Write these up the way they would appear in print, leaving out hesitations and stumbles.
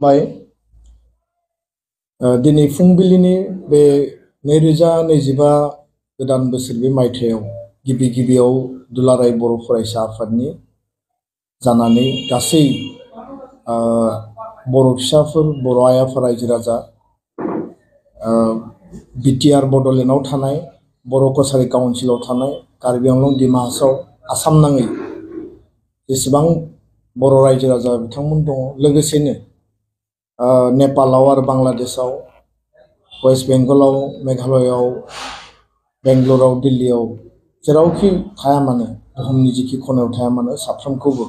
बाय दिनै फुंबिलिनि बे 2025 गोदान बोसोर बे मायथाइयाव गिबियाव दुलाराय बर' फरायसा आफादनि जानानै गासै बर' फिसाफोर बर' आइ आफा रायजो राजा बिटिआर बड'लेण्डआव थानाय बर' कसारी काउन्सिलाव थानाय कार्बि आंलं डिमा हासाव आसाम नाङै जेसेबां बर' रायजो राजा बिथांमोन दङ लोगोसेनो नेपालाव आरो बांलादेशआव वेस्ट बेंगलाव मेघालयआव बेंगलराव दिल्लीआव जेरावखि थाया मानो बुहुमनि जिखि खनायाव थाया मानो साफ्रोमखौबो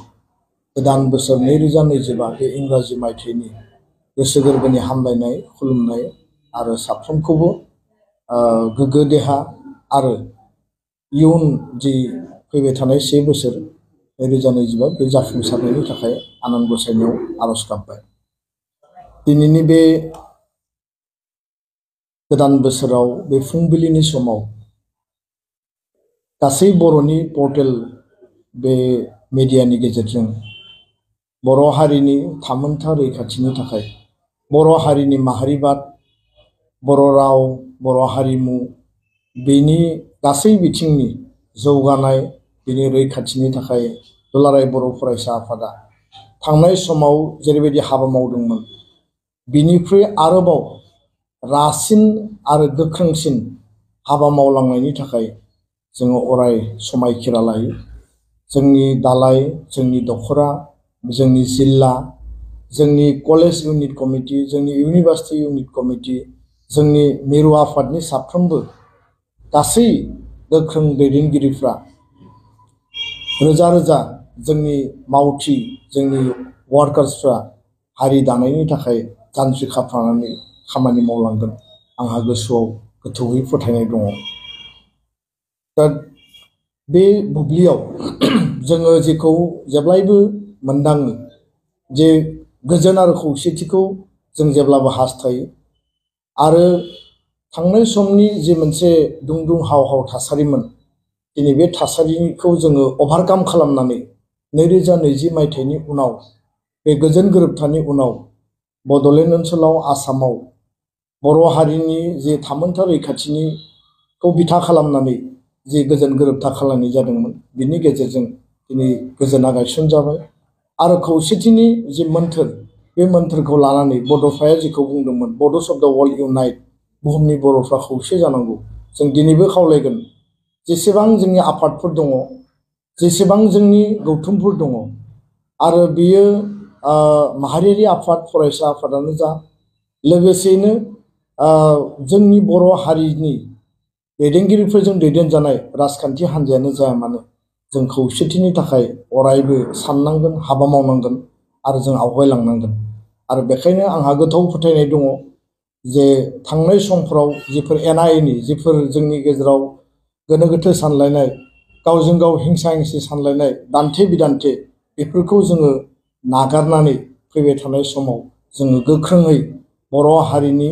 गोदान बोसोर 2025 बे इंराजि मायथाइनि गोसो गोरबोनि हामलायनाय खुलुमनाय आरो साफ्रोमखौबो गोग्गो देहा आरो इयुन जि फैबाय थानाय 1 बोसोर 2025 बे जाफुंसारनायनि थाखाय आनान गसाइनियाव आरज गाबबाय। दिनैनि बे गोदान बोसोराव बे फुंबिलिनि समाव गासै बर'नि पर्टेल बे मिडियानि गेजेरजों बर' हारिनि थामोनथा रैखाथिनि थाखाय बर' हारिनि माहारिबाद बर' राव बर' हारिमु बेनि गासै बिथिंनि जौगानाय बेनि रैखाथिनि थाखाय दुलाराय बर' फरायसा आफादा थांनाय समाव जेरैबायदि हाबा मावदोंमोन बिनिख्रुइ आरोबाव रासिन आरो गोख्रोंसिन हाबा मावलांनायनि थाखाय जोङो अराय समायखिरा लायो। जोंनि दालाय जोंनि दखरा जोंनि जिल्ला जोंनि कलेज इउनिट कमिटि जोंनि इउनिभार्सिटि इउनिट कमिटि जोंनि मिरु आफादनि साफ्रोमबो गासै गोख्रों दैदेनगिरिफ्रा रोजा रोजा जोंनि मावथि जोंनि वार्कार्सफ्रा हारि दानायनि थाखाय जान्जि खाफ्रानानै खामानि मावलांगोन आंहा गोसोआव गोथौयै फोथायनाय दङ। दा बे बुब्लियाव जोङो जेखौ जेब्लायबो मोनदाङो जे गोजोन आरो खौसेथिखौ जों जेब्लाबो हास्थायो आरो थांनाय समनि जे मोनसे दुं हाव हाव थासारिमोन दिनै बे थासारिखौ जोङो अभारकाम खालामनानै 2020 मायथाइनि उनाव बे गोजोन गोरोबथानि उनाव बड'लेण्ड ओनसोलाव आसामाव बर' हारिनि जे थामोनथा रैखाथिनिखौ बिथा खालामनानै जे गोजोन गोरोबथा खालामनाय जादोंमोन बिनि गेजेरजों दिनै गोजोना गायसनजाबाय आरो खौसेथिनि जे मोन्थोर बे मोन्थोरखौ लानानै बड'फाया जेखौ बुंदोंमोन बड'स अफ द वर्ल्ड इउनाइट बुहुमनि बर'फ्रा खौसे जानांगौ जों दिनैबो खावलायगोन जेसेबां जोंनि आफादफोर दङ जेसेबां जोंनि गौथुमफोर दङ आरो बियो माहारियारि आफाद फरायसा आफादानो जा लोगोसेयैनो जोंनि बर' हारिनि दैदेनगिरिफोरजों दैदेनजानाय राजखान्थि हान्जायानो जाया मानो जों खौसेथिनि थाखाय अरायबो साननांगोन हाबा मावनांगोन आरो जों आवगायलांनांगोन आरो बेखायनो आंहा गोथौ फोथायनाय दङ जे थांनाय समफोराव जिफोर एना एनि जिफोर जोंनि गेजेराव गोनो गोथो सानलायनाय गावजों गाव हिंसा हिंसि सानलायनाय दान्थे बिदान्थे बेफोरखौ जोङो नागारनानै फैबाय थानाय समाव जोङो गोख्रोङै बर' हारिनि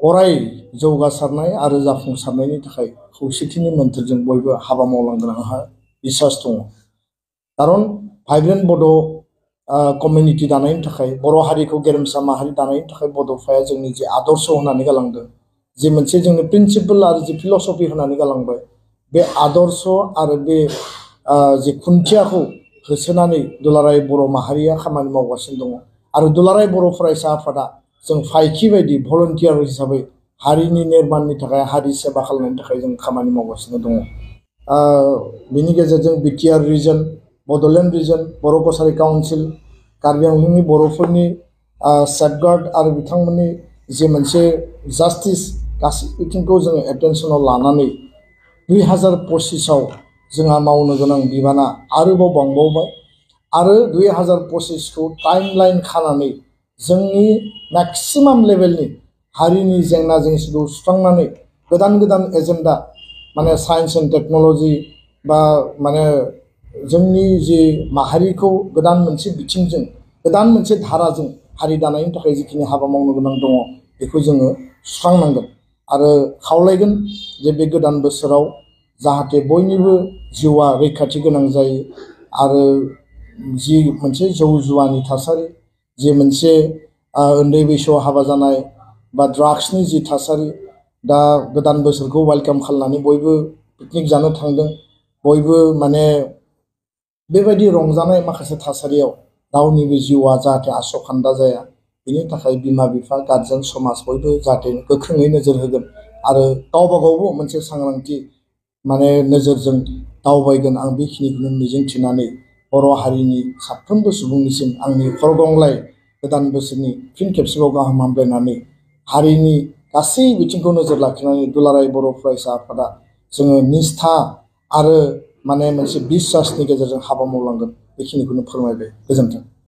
अराय जौगासारनाय आरो जाफुंसारनायनि थाखाय खौसेथिनि मोन्थोरजों बयबो हाबा मावलांगोन आंहा बिसास दङ। खारन भाइब्रेन्ट बड' कमिउनिटि दानायनि थाखाय बर' हारिखौ गेरेमसा माहारि दानायनि थाखाय बड'फाया जोंनि जे आदर्श होनानै गालांदों जे मोनसे जोंनि प्रिन्सिपल आरो जे फिलसफि होनानै गालांबाय बे आदर्श आरो बे जे खुन्थियाखौ होसोनानै दुलाराय बर' माहारिया खामानि मावगासिनो दङ आरो दुलाराय बर' फरायसा आफादा जों फायखि बायदि भलन्टियार हिसाबै हारिनि निर्माणनि थाखाय हारि सेबा खालामनायनि थाखाय जों खामानि मावगासिनो दङ। बिनि गेजेरजों बिटिआर रिजन बड'लेण्ड रिजन बर' कसारी काउन्सिल कार्बि आंलंनि बर'फोरनि सेफगार्ड आरो बिथांमोननि जे मोनसे जास्टिस गासै बिथिंखौ जोङो एटेनसनाव लानानै 2025आव जोंहा मावनो गोनां बिबाना आरोबाव बांबावबाय आरो 2025खौ टाइमलाइन खानानै जोंनि मेक्सिमाम लेभेलनि हारिनि जेंना जेंसिखौ सुस्रांनानै गोदान गोदान एजेन्डा माने साइन्स एन्ड टेक्न'लजि बा माने जोंनि जे माहारिखौ गोदान मोनसे बिथिंजों गोदान मोनसे धाराजों हारि दानायनि थाखाय जिखिनि हाबा मावनो गोनां दङ बेखौ जोङो सुस्रांनांगोन आरो खावलायगोन जे बे गोदान बोसोराव जाहाथे बयनिबो जिउआ रैखाथि गोनां जायो आरो जि मोनसे जौ जुवानि थासारि जे मोनसे उन्दै बैसोआव हाबा जानाय बा ड्राग्सनि जि थासारि दा गोदान बोसोरखौ वेलकाम खालामनानै बयबो पिकनिक जानो थांदों बयबो माने बेबायदि रंजानाय माखासे थासारियाव रावनिबो जिउआ जाहाथे आसखान्दा जाया बेनि थाखाय बिमा बिफा गार्जेन समाज बयबो जाहाथे गोख्रोङै नोजोर होगोन आरो गावबा गावबो मोनसे सांग्रांथि माने नोजोरजों दावबायगोन आं बेखिनिखौनो मिजिंथिनानै बर' हारिनि साफ्रोमबो सुबुंनिसिम आंनि खरगंलाय गोदान बोसोरनि फिन खेबसेबाव गाहाम हामलायनानै हारिनि गासै बिथिंखौ नोजोर लाखिनानै दुलाराय बर' फरायसा आफादा जोङो निष्ठा आरो माने मोनसे बिश्वासनि गेजेरजों हाबा मावलांगोन बेखिनिखौनो फोरमायबाय। गोजोन्थों।